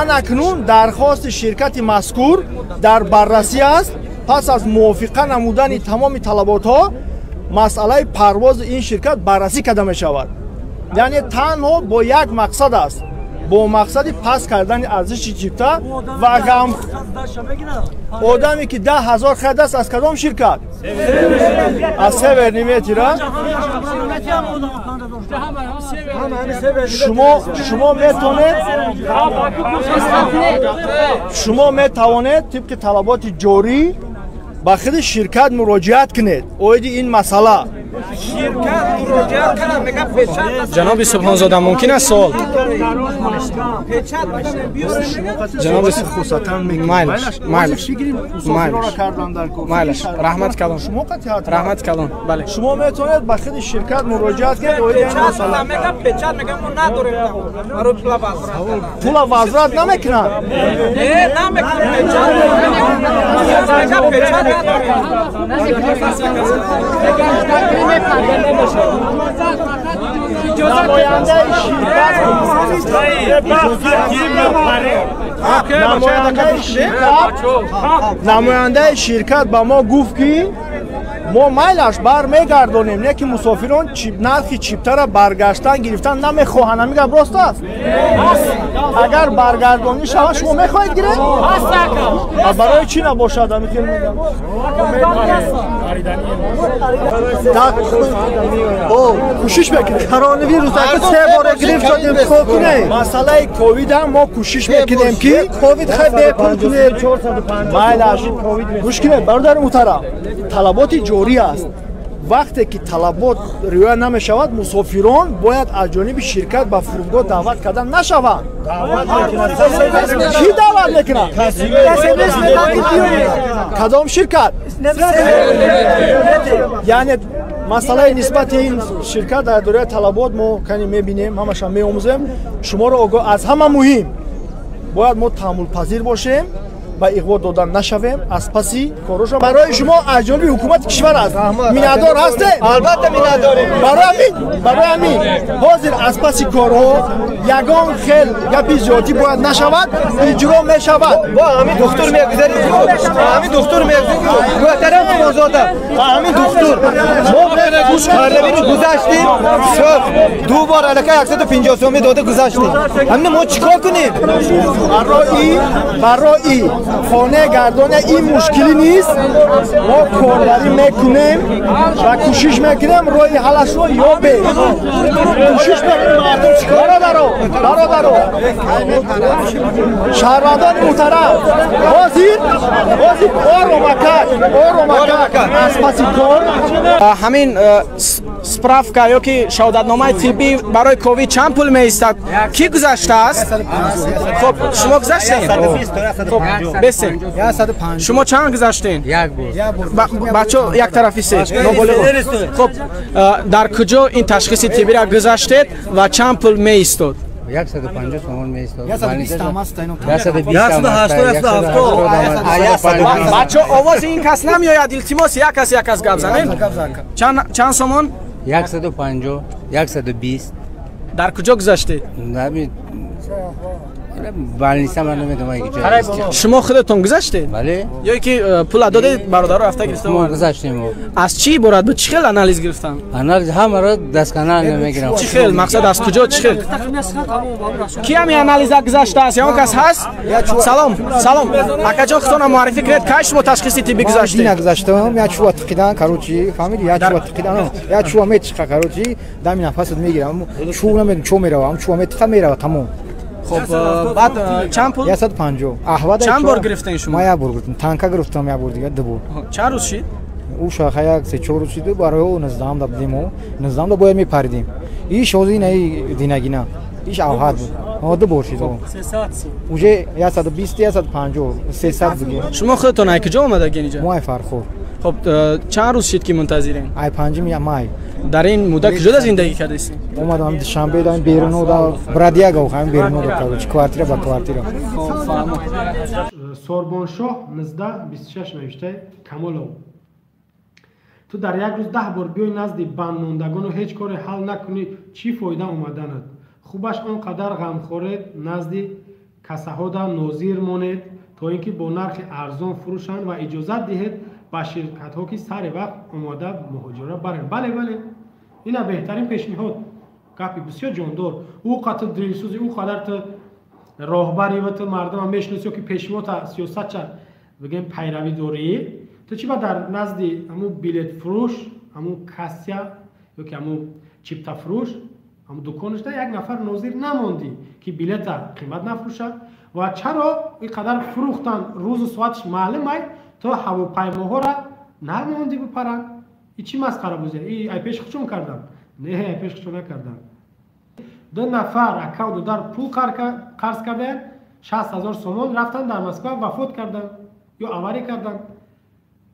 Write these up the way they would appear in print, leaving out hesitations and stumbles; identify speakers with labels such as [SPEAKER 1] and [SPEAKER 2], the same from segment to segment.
[SPEAKER 1] анакнун дархости ширкати мазкур дар баррасӣ аст. пас аз мувофиқа намудани тамоми талаботҳо масъалаи парвози ин ширкат баррасӣ карда мешавад. яъне танҳо бо як мақсад аст, бо мақсади паст кардани арзиши чипта ва агам одаме ки 10,000 харид аст аз кадом ширкат? аз Северни метира. шумо метавонед тибқи талаботи ҷорӣ ба худи ширкат муроҷиат кунед оиди ин масъала.
[SPEAKER 2] ҷаноби Субҳонзода мумкин аст суол? ҷаноби майлаш раҳмат калон. раҳмат калон. бале
[SPEAKER 1] шумо метавонед ба худи ширкат муроҷиат кунед оиди ин масъала. пула вазрат намекунад. намояндаи ширкат ба мо гуфт ки мо майлаш бармегардонем, не ки мусофирон нархи чиптара баргаштан гирифтан намехоҳанд. ҳамин гап рост аст? агар баргардонӣ шавад шумо мехоҳед гиред? барои чӣ набошад? кӯшиш мекунем. Коронавирус агар 3 бора гирифт шудем чикор кунем? масъалаи ковид ҳам мо кӯшиш мекунем ки ковид хай бепул кунем. майлаш гӯш кунед бародари муҳтарам, талаботи ҷорӣ аст. вақте ки талабот риоя намешавад, мусофирон бояд аз ҷониби ширкат ба фурудгоҳ даъват карда нашаванд. ки даъват мекунад? кадом ширкат? яъне масъалаи нисбати ин ширкат дар дораи талабот мо кани мебинем, ҳамаша меомӯзем. шуморо огоҳ аз ҳама муҳим бояд мо таҳаммулпазир бошем, ба иғво дода нашавем. аз паси короша барои шумо аз ҷониби ҳукумати кишвар аст. миннатдор ҳастем? албатта миннатдорем. барои ҳамин ҳозир аз паси корҳо ягон хел гапи зиёдӣ бояд нашавад, иҷро мешавад. ҳамин духтур мегузаред, ҳамин духтур мегузаред, озода ҳамин духтур мо коронавирус гузаштем, шуф ду бор алака 150 сомӣ дода гузаштем. ҳамин мо чикор кунем? барои خانه گردان این مشکلی نیست. ما کاربری میکنیم و کوشش میکنیم روی حلش رو یابیم. کوشش میکنیم. برادرو شهروندان محترم، حاضر آرومکن از پسی کار
[SPEAKER 2] همین справка ёки шаҳодатномаи тиббӣ барои ковид чанд пул меистад? Ки гузашта аст? Хоб, шумо гузаштем? Бесед. Шумо чанд гузаштем? Бачо як тарафисед. Хоб, дар куҷо ин ташхиси тиббиро гузаштед ва чанд пул меистод?
[SPEAKER 3] 150 сомон меистод.
[SPEAKER 2] бачо овози ин кас намеояд. илтимос як кас гап занем. чанд сомон?
[SPEAKER 3] 150 120.
[SPEAKER 2] дар куҷо гузаштед? шумо худатон гузаштед?
[SPEAKER 3] бале.
[SPEAKER 2] ё ки пула додед бародаро рафта гирифтам?
[SPEAKER 3] гузаштем.
[SPEAKER 2] аз чӣ иборат буд? чӣ хел анализ гирифтан?
[SPEAKER 3] анализ ҳамаро дастканал мегирам.
[SPEAKER 2] чӣ хел? мақсад аз куҷо чӣ хел? ки ҳами анализа гузаштааст? ягон кас ҳаст? салом акаҷон худтона муаррифӣ кунед. кай шумо ташхиси тиббӣ гузаштед?
[SPEAKER 4] гузаштам. я чува тиқидан карочи фамили я чува тиқидан я чува метиқа карочи дами нафасат мегирам. чув намедум чо меравам. чува метиқа мерава тамом.
[SPEAKER 2] خب بعد چند پول؟
[SPEAKER 4] 150. احواد
[SPEAKER 2] چند بار گرفتین شما؟
[SPEAKER 4] ما یک بار گرفتم. تانکا گرفتم یک بار دیگه دو بار.
[SPEAKER 2] چند روز شد؟
[SPEAKER 4] او شاخه یک 3-4 روز شد. برای اون نظام دادیم و نظام دا باید میپردیم. این شوزی نه دینگینا. ایش احواد بود. دو بار شد. 3 ساعت. اوجه 120 150 300 دیگه.
[SPEAKER 2] شما خودتون از کجا اومدید اینجا؟
[SPEAKER 4] ما فرخور.
[SPEAKER 2] خب چند روز شد که منتظرین؟
[SPEAKER 4] ای 5 مای.
[SPEAKER 2] در این مدت کجا زندگی کردید؟
[SPEAKER 4] اومدم شنبه دادم بیرون دا برادیا گو خواهم بیرون دا کارو کوارتیر با کوارتیر.
[SPEAKER 5] سوربونشاه 1926 نوشته کمالو. تو در یک روز 10 بار بیای نزد بندماندگان و هیچ کاری حل نکنی چی فایده اومدنت؟ خوبش آنقدر غمخورید نزد касаҳода нозир монед то ин ки бо нархи арзон фурӯшанд ва иҷозат диҳед ба ширкатҳо ки сари вақт омода муҳоҷират баранд. Бале бале, ина беҳтарин пешниҳод, гапи бисёр ҷондор. ӯ қадр дилсӯзи, ӯ қадар ту роҳбари ва ту мардама мешиносӣ ё ки пешвота сиёсатча бигем пайравӣ дорӣ, ту чӣ ба дар назди ҳамун билетфурӯш, ҳамун кассия ё ки ҳамун чиптафурӯш, ҳамун дуконашда як нафар нозир намондӣ ки билета қимат нафурӯшад ва чаро ин қадар фурӯхтан рӯзу соаташ маълум ай, то ҳавопаймоҳора намонди бипаранд. И чӣ масхарабозӣ? И ай пеши худшон кардам? Не, ай пеши худшон накардам. 2 нафар акав додар пул қарз карданд, 60,000 сомон, рафтан дар Москва вафот карданд ё аварӣ карданд.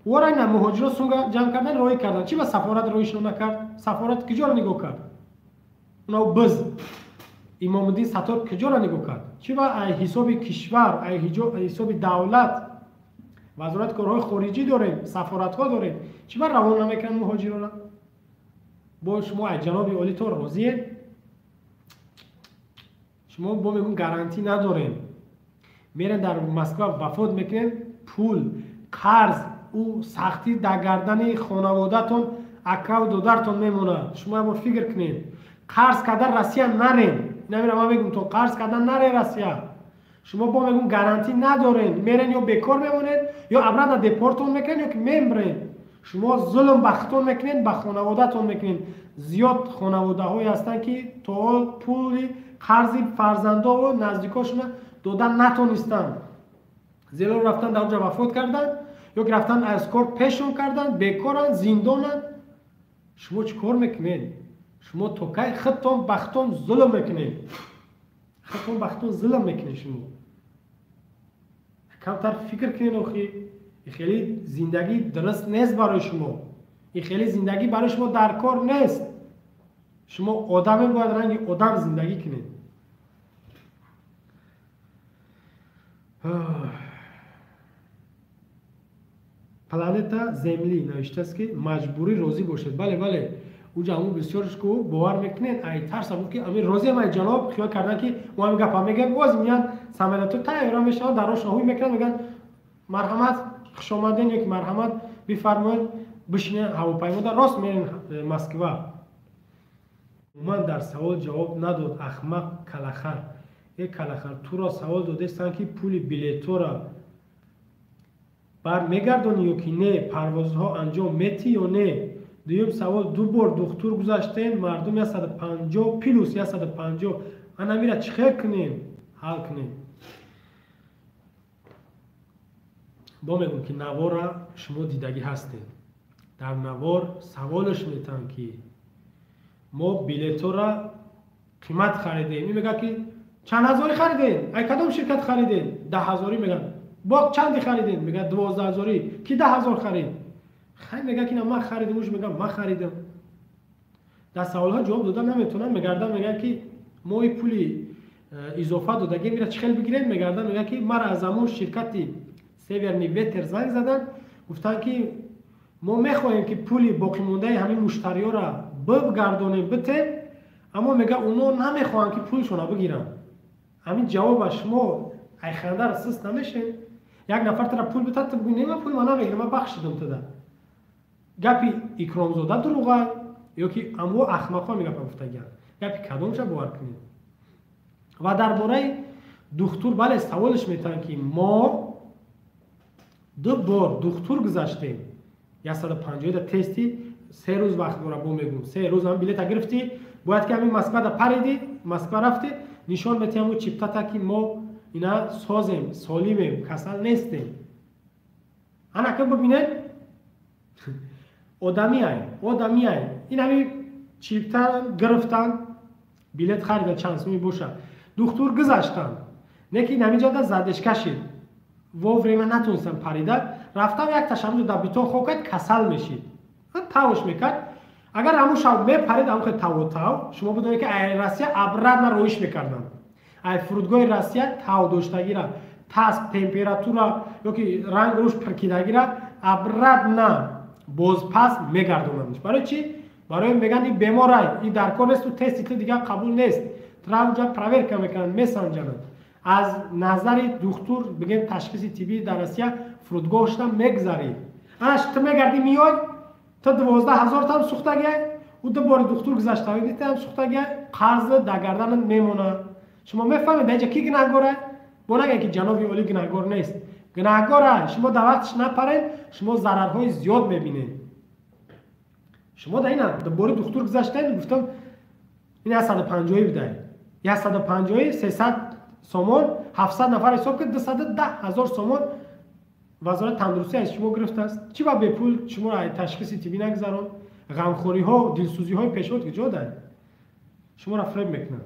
[SPEAKER 5] Орайна муҳоҷирот сунга ҷамъ кардан, роҳӣ кардан. Чӣ ба сафорат роҳишон накард? Сафорат киҷоро нигоҳ кард? Уна биз Имомуддин Саттор киҷоро нигоҳ кард? Чӣ ба ай ҳисоби кишвар, ай ҳисоби давлат, вазорати корҳои хориҷӣ дорем, сафоратҳо дорем, чӣ ба равона намекунанд муҳоҷирона? Бо шумо ай ҷаноби олӣ то розиед? شما با میگون گارانتی ندارین، میرن در مسکو وفات میکنن، پول قرض او سختی در گردن خانواده‌تون اکاو دادرتون میمونه. شما با فکر کنین قرض کردن روسیه نرین، نمیرم من میگم تو قرض کردن نره روسیه. شما با میگون گارانتی ندارین، میرن یا بیکار میمونید یا ابرد دپورتون میکنین یا که میمرین. شما ظلم بختون میکنین، به خانواده‌تون میکنین. زیاد خانواده هایی هستن که تو پولی قرضی فرزندا و نزدیکاشون دادن نتونستن، زیرا رفتن در اونجا وفات کردن یا رفتن از کار پیشون کردن، بیکارن، زندانن. شما چی کار میکنین؟ شما توکای خودتون بختون ظلم میکنین، خودتون بختون ظلم میکنین. شما کمتر فکر کنین. آخی این خیلی زندگی درست نیست برای شما، این خیلی زندگی برای شما در کار نیست. شما آدم باید رنگ آدم زندگی کنید. پلانتا زمینی نوشته است که مجبوری راضی باشد. بله بله، اونجا همون بسیارش کو باور میکنین ای ترس بود که امیر راضی ما جناب خیال کردن که ما هم گپ میگم باز میان سملتو تایرا میشن دراش نهوی میکنن، میگن مرحمت خوش آمدین، یک مرحمت بفرمایید بشینین هواپیما راست میرین مسکو. من در سوال جواب نداد. احمق کلاخر، یک کلاخر تو را سوال دادستن که پول بلیتو را بر میگردونی یا که نه، پروازها انجام میتی یا نه. دویم سوال، 2 بار دکتر گذاشتین، مردم 150 پلوس 150 انا میره چخیر کنیم، حل کنیم. با میگم که نوار را شما دیدگی هستین. در نوار سوالش میتن که ما بلیتو را قیمت خریدیم. این میگه که چند هزاری خریدین؟ ای کدام شرکت خریدین؟ 10,000 میگن. با چندی خریدین؟ میگه 12,000. کی 10,000 خرید؟ خیلی میگه که نه من خریدم. اوش میگه من خریدم. در سوال ها جواب دادن نمیتونن. میگردن میگن که ما این پولی اضافه دادگی میره چخیل بگیرین. میگردن میگه که مرا از همون شرکتی سیورنیویتر زنگ زدن، گفتن که ما میخواهیم که پولی باقی مونده همین مشتری‌ها را بگردونیم بتیم، اما میگه اونا نمیخوان که پولشون را بگیرن. همین جواب شما ای خنده را سست نمیشین؟ یک نفر تر پول بده تو بگی نه من پول من نمیگیرم، من بخشیدم تو. گپی اکرامزاده دروغه یا که امو احمقا میگه گفتگی. گپی کدومش باور کنید؟ و درباره دکتر بله سوالش میتن که ما 2 بار دکتر گذاشتیم، 150 تستی 3 روز وقت داره. با میگم 3 روز هم بلیط گرفتی، باید که همین مسکو دا پریدی، مسکو رفتی، نشان میدی همون چیپتا که ما اینا سازیم، سالمیم، کسل نیستیم. انا که ببینید آدمی های این همین چیپتا گرفتن، بلیط خریدن چند سومی باشه، دکتر گذاشتن، نه که نمیجا دا زدش کشید و وریمه نتونستن پریده، رفتم یک تشمید در بیتون خوکت کسل میشید، تاوش میکرد. اگر همون شب میپرید همون خیلی تاو شما بدونید که ای روسیه ابرد نه رویش میکردن. ای فرودگاه روسیه تاو داشتگی را، تاسپ تمپراتورا یا که رنگ روش پرکیدگی را ابرد نه باز پس میگردوننش. برای چی؟ برای میگن این بیماره این در کار نیست و تستی دیگه قبول نیست. ترا اونجا پراورکا میکنن، میسنجنن. از نظر دکتر بگیم تشخیص طبی در روسیه فرودگاهش هم میگذارید. اش تو میگردی میای تو 12000 تا سوختگی و دوباره دکتر گذاشته دیدی هم سوختگی قرض در گردن میمونه. شما میفهمید اینجا کی گناهگاره؟ بونگه که جناب عالی گناهگار نیست. گناهگاره شما در وقتش نپرین شما ضررهای زیاد میبینید. شما در اینا دوباره دکتر گذاشتین گفتم این 150 بده. 150 300 سومون 700 نفر حساب کرد 210,000 سومون وزارت تندرستی از شما گرفته است. چی با به پول شما را تشخیص طبی نگذارن؟ غمخوری ها و دلسوزی های پیشوت که جا دارید. شما را فریب میکنن.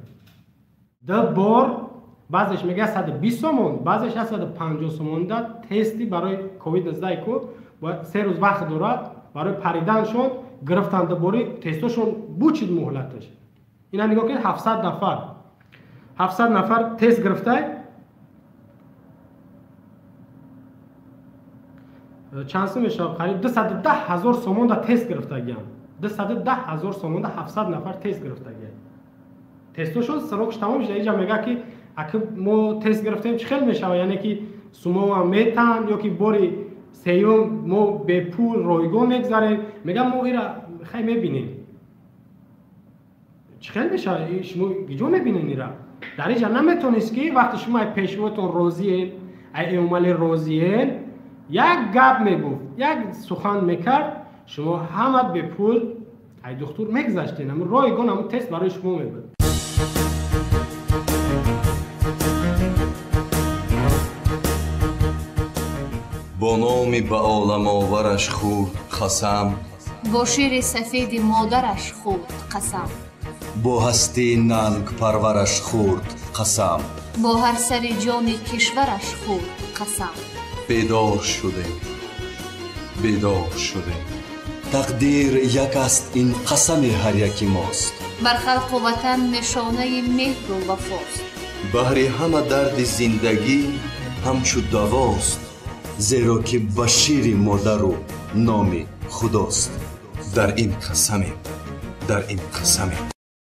[SPEAKER 5] ده بار بعضش میگه 120 سومون بعضش 150 سومون داد تستی برای کووید 19 کو با 3 روز وقت داره برای پریدنشون گرفتن دوباره تستشون بوچید مهلتش. اینا نگاه کنید 700 نفر تست گرفته چند سو میشه قریب 210,000 سومون دا تست گرفته گیم 210,000 سومون دا 700 نفر تست گرفته گیم تستشون سرکش تمام شده. اینجا میگه که اگه ما تست گرفتیم چه خیلی میشه یعنی که سومو هم میتن یا که باری سیوم ما به پول رایگان میگذاریم میگم ما ایرا خیلی میبینیم چه خیلی میشه شما گیجو میبینین ایرا در اینجا نمیتونست که وقتی شما پیشواتون راضیه ای عمل راضیه یک گپ میگفت یک سخن میکرد شما همه به پول ای دکتر میگذاشتین اما رایگان هم تست برای شما میبود.
[SPEAKER 6] با نامی به عالم آورش خورد قسم
[SPEAKER 7] با شیر سفید مادرش خورد قسم
[SPEAKER 6] با هستی ننگ پرورش خورد قسم
[SPEAKER 7] با هر سر جان کشورش خورد قسم
[SPEAKER 6] بیدار شده تقدیر یک است این قسم هر یکی ماست
[SPEAKER 7] بر خلق و وطن نشانه مهر و وفاست
[SPEAKER 6] بهر همه درد زندگی همچو دواست زیرا که بشیر مادر و نام خداست در این قسم